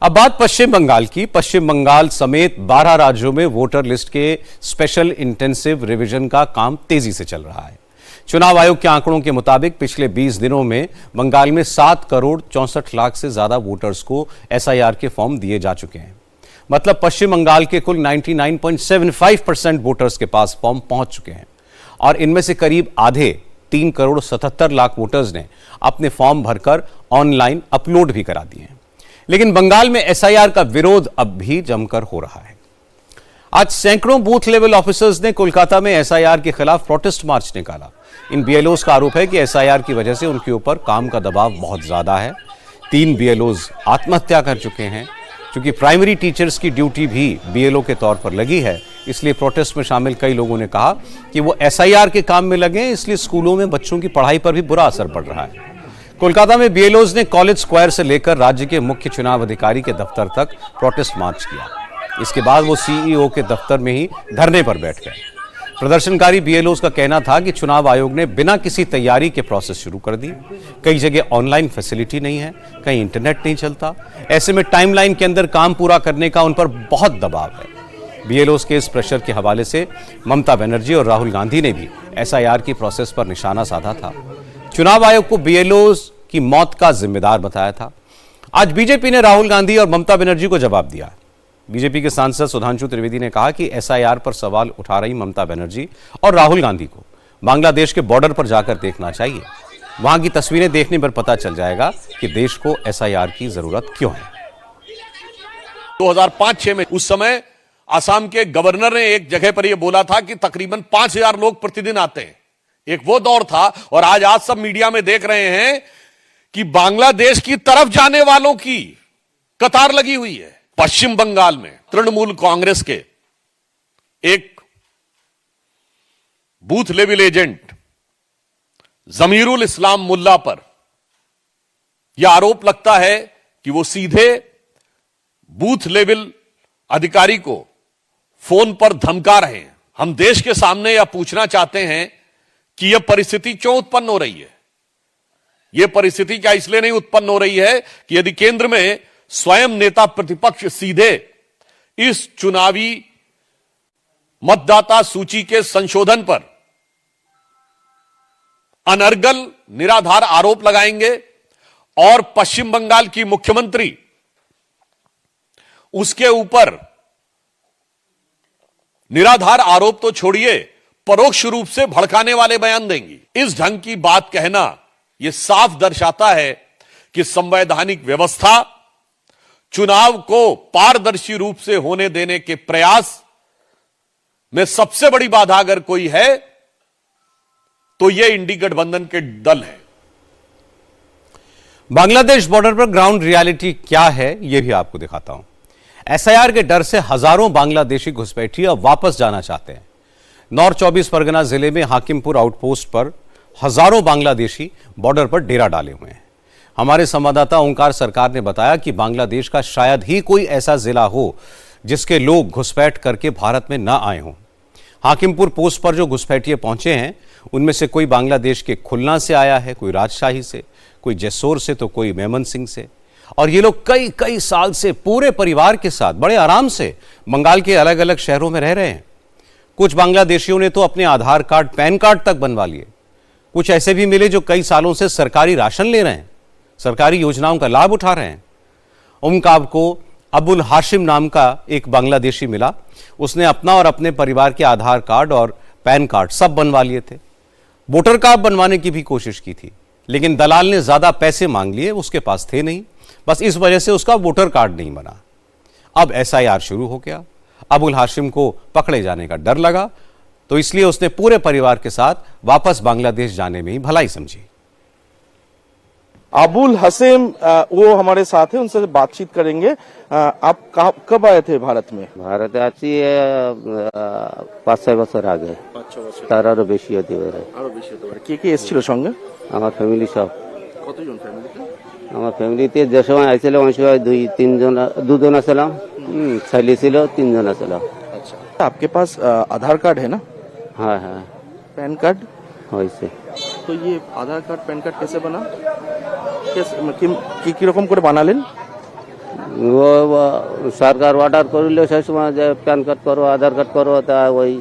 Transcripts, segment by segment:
अब बात पश्चिम बंगाल की। पश्चिम बंगाल समेत 12 राज्यों में वोटर लिस्ट के स्पेशल इंटेंसिव रिवीजन का काम तेजी से चल रहा है। चुनाव आयोग के आंकड़ों के मुताबिक पिछले 20 दिनों में बंगाल में 7 करोड़ 64 लाख से ज्यादा वोटर्स को एसआईआर के फॉर्म दिए जा चुके हैं। मतलब पश्चिम बंगाल के कुल 99.75% वोटर्स के पास फॉर्म पहुंच चुके हैं और इनमें से करीब आधे 3 करोड़ 77 लाख वोटर्स ने अपने फॉर्म भरकर ऑनलाइन अपलोड भी करा दिए हैं। लेकिन बंगाल में एसआईआर का विरोध अब भी जमकर हो रहा है। आज सैकड़ों बूथ लेवल ऑफिसर्स ने कोलकाता में एसआईआर के खिलाफ प्रोटेस्ट मार्च निकाला। इन बीएलओज का आरोप है कि एसआईआर की वजह से उनके ऊपर काम का दबाव बहुत ज्यादा है। 3 बीएलओज आत्महत्या कर चुके हैं। क्योंकि प्राइमरी टीचर्स की ड्यूटी भी बीएलओ के तौर पर लगी है, इसलिए प्रोटेस्ट में शामिल कई लोगों ने कहा कि वो एसआईआर के काम में लगे, इसलिए स्कूलों में बच्चों की पढ़ाई पर भी बुरा असर पड़ रहा है। कोलकाता में बीएलओज ने कॉलेज स्क्वायर से लेकर राज्य के मुख्य चुनाव अधिकारी के दफ्तर तक प्रोटेस्ट मार्च किया। इसके बाद वो सीईओ के दफ्तर में ही धरने पर बैठ गए। प्रदर्शनकारी बीएलओज का कहना था कि चुनाव आयोग ने बिना किसी तैयारी के प्रोसेस शुरू कर दी। कई जगह ऑनलाइन फैसिलिटी नहीं है, कहीं इंटरनेट नहीं चलता। ऐसे में टाइमलाइन के अंदर काम पूरा करने का उन पर बहुत दबाव है। बीएलओज के इस प्रेशर के हवाले से ममता बनर्जी और राहुल गांधी ने भी एसआईआर की प्रोसेस पर निशाना साधा था। चुनाव आयोग को बीएलओज की मौत का जिम्मेदार बताया था। आज बीजेपी ने राहुल गांधी और ममता बनर्जी को जवाब दिया। बीजेपी के सांसद सुधांशु त्रिवेदी ने कहा कि एसआईआर पर सवाल उठा रही ममता बनर्जी और राहुल गांधी को बांग्लादेश के बॉर्डर पर जाकर देखना चाहिए। वहां की तस्वीरें देखने पर पता चल जाएगा कि देश को एसआईआर की जरूरत क्यों है। 2005-6 में उस समय असम के गवर्नर ने एक जगह पर यह बोला था कि तकरीबन 5000 लोग प्रतिदिन आते हैं। एक वो दौर था और आज सब मीडिया में देख रहे हैं कि बांग्लादेश की तरफ जाने वालों की कतार लगी हुई है। पश्चिम बंगाल में तृणमूल कांग्रेस के एक बूथ लेवल एजेंट जमीरुल इस्लाम मुल्ला पर यह आरोप लगता है कि वो सीधे बूथ लेवल अधिकारी को फोन पर धमका रहे हैं। हम देश के सामने यह पूछना चाहते हैं कि यह परिस्थिति क्यों उत्पन्न हो रही है। यह परिस्थिति क्या इसलिए नहीं उत्पन्न हो रही है कि यदि केंद्र में स्वयं नेता प्रतिपक्ष सीधे इस चुनावी मतदाता सूची के संशोधन पर अनर्गल निराधार आरोप लगाएंगे और पश्चिम बंगाल की मुख्यमंत्री उसके ऊपर निराधार आरोप तो छोड़िए, परोक्ष रूप से भड़काने वाले बयान देंगी। इस ढंग की बात कहना यह साफ दर्शाता है कि संवैधानिक व्यवस्था चुनाव को पारदर्शी रूप से होने देने के प्रयास में सबसे बड़ी बाधा अगर कोई है तो यह इंडी गठबंधन के दल है। बांग्लादेश बॉर्डर पर ग्राउंड रियलिटी क्या है यह भी आपको दिखाता हूं। एसआईआर के डर से हजारों बांग्लादेशी घुसपैठिए अब वापस जाना चाहते हैं। नॉर्थ 24 परगना जिले में हाकिमपुर आउटपोस्ट पर हजारों बांग्लादेशी बॉर्डर पर डेरा डाले हुए हैं। हमारे संवाददाता ओंकार सरकार ने बताया कि बांग्लादेश का शायद ही कोई ऐसा जिला हो जिसके लोग घुसपैठ करके भारत में न आए हों। हाकिमपुर पोस्ट पर जो घुसपैठिए पहुंचे हैं उनमें से कोई बांग्लादेश के खुलना से आया है, कोई राजशाही से, कोई जैसोर से, तो कोई मेमन सिंह से। और ये लोग कई कई साल से पूरे परिवार के साथ बड़े आराम से बंगाल के अलग अलग शहरों में रह रहे हैं। कुछ बांग्लादेशियों ने तो अपने आधार कार्ड, पैन कार्ड तक बनवा लिए। कुछ ऐसे भी मिले जो कई सालों से सरकारी राशन ले रहे हैं, सरकारी योजनाओं का लाभ उठा रहे हैं। उनका को अबुल हाशिम नाम का एक बांग्लादेशी मिला। उसने अपना और अपने परिवार के आधार कार्ड और पैन कार्ड सब बनवा लिए थे। वोटर कार्ड बनवाने की भी कोशिश की थी, लेकिन दलाल ने ज्यादा पैसे मांग लिए, उसके पास थे नहीं। बस इस वजह से उसका वोटर कार्ड नहीं बना। अब एसआईआर शुरू हो गया। अबुल हाशिम को पकड़े जाने का डर लगा, तो इसलिए उसने पूरे परिवार के साथ वापस बांग्लादेश जाने में ही भलाई समझी। अबुल हसीम वो हमारे साथ है, उनसे बातचीत करेंगे। आप कब आए थे भारत में? भारत आছি 5-6 বছর আগে। 5-6 বছর তার আরো বেশি হতে পারে। আরো বেশি হতে পারে। কে এসেছিল সঙ্গে? আমার ফ্যামিলি সব। কতজন ফ্যামিলিতে? আমার ফ্যামিলিতে যে সময় আইছিল ওই সময় 2-3 জন, 2 জন ছিলাম। ছেলে ছিল 3 জন ছিলাম। अच्छा, आपके पास आधार कार्ड है ना? हाँ हाँ। Pan card? হয়েছে। तो ये आधार कार्ड पैन कार्ड कैसे बना? कैसे কি রকম করে বানালেন? वो सरकार ऑर्डर करिल সেই সময় যে প্যান কার্ড করো আধার কার্ড করো তা ওই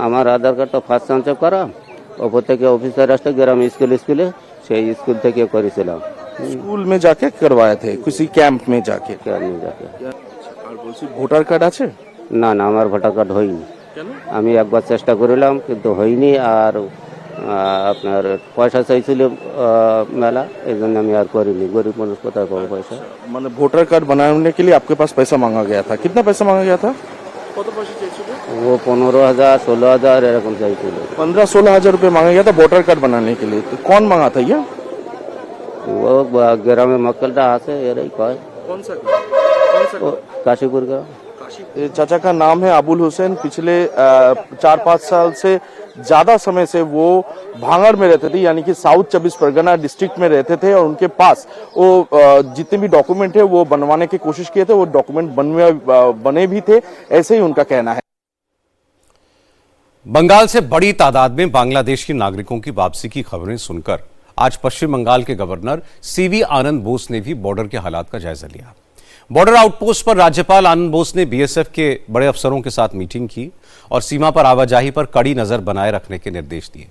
আমার আধার কার্ডটা ফার্স্ট চান্সে করা ওপর থেকে অফিসার আসতে গ্রাম স্কুলে সেই স্কুল থেকে করেছিলাম স্কুল में जाके करवाए थे किसी कैंप में जाके কেন যাকে আর বলছি ভোটার কার্ড আছে না না আমার ভোটার কার্ড হয়নি কেন আমি একবার চেষ্টা করিলাম কিন্তু হয়নি আর আপনার পয়সা চাইছিল মেলা এই জন্য আমি আর করিনি গরিব মানুষ কোথায় পাবো পয়সা মানে ভোটার कार्ड बनाने के लिए आपके पास पैसा मांगा गया था कितना पैसा मांगा गया था কত পয়সা ছিল वो 15,000 16,000 এরকম চাইছিল 15-16 हजार रुपए मांगा गया था वोटर कार्ड बनाने के लिए तो कौन मांगा था ये वो গ্রামে মক্কেলটা আছে এরাই কয় कौन सा ও কাশীপুর গ্রাম चाचा का नाम है अबुल हुसैन पिछले 4-5 साल से ज्यादा समय से वो भांगड़ में रहते थे यानी कि साउथ 24 परगना डिस्ट्रिक्ट में रहते थे और उनके पास वो जितने भी डॉक्यूमेंट है वो बनवाने की कोशिश किए थे वो डॉक्यूमेंट बने भी थे ऐसे ही उनका कहना है बंगाल से बड़ी तादाद में बांग्लादेश के नागरिकों की वापसी की खबरें सुनकर आज पश्चिम बंगाल के गवर्नर सीवी आनंद बोस ने भी बॉर्डर के हालात का जायजा लिया। बॉर्डर आउटपोस्ट पर राज्यपाल आनंद बोस ने बीएसएफ के बड़े अफसरों के साथ मीटिंग की और सीमा पर आवाजाही पर कड़ी नजर बनाए रखने के निर्देश दिए।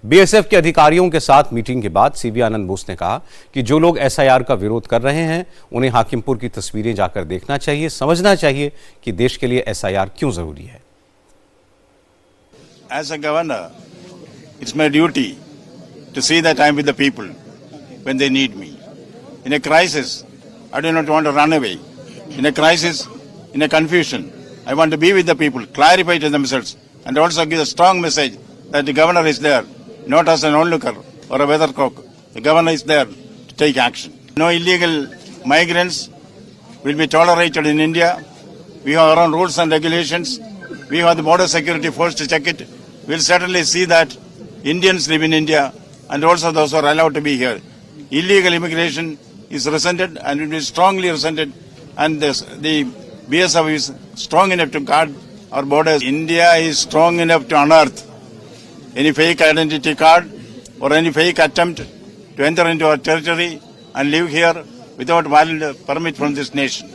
बीएसएफ के अधिकारियों के साथ मीटिंग के बाद सीवी आनंद बोस ने कहा कि जो लोग एसआईआर का विरोध कर रहे हैं उन्हें हाकिमपुर की तस्वीरें जाकर देखना चाहिए, समझना चाहिए कि देश के लिए एसआईआर क्यों जरूरी है। As a governor, it's my duty to see that I'm with the people when they need me. In a crisis, I do not want to run away. In a crisis, in a confusion, I want to be with the people, clarify to themselves, and also give a strong message that the governor is there, not as an onlooker or a weathercock. The governor is there to take action. No illegal migrants will be tolerated in India. We have our own rules and regulations. We have the border security force to check it. We'll certainly see that Indians live in India and also those who are allowed to be here. Illegal immigration is resented and will be strongly resented, and the BSF is strong enough to guard our borders. India is strong enough to unearth any fake identity card or any fake attempt to enter into our territory and live here without valid permit from this nation.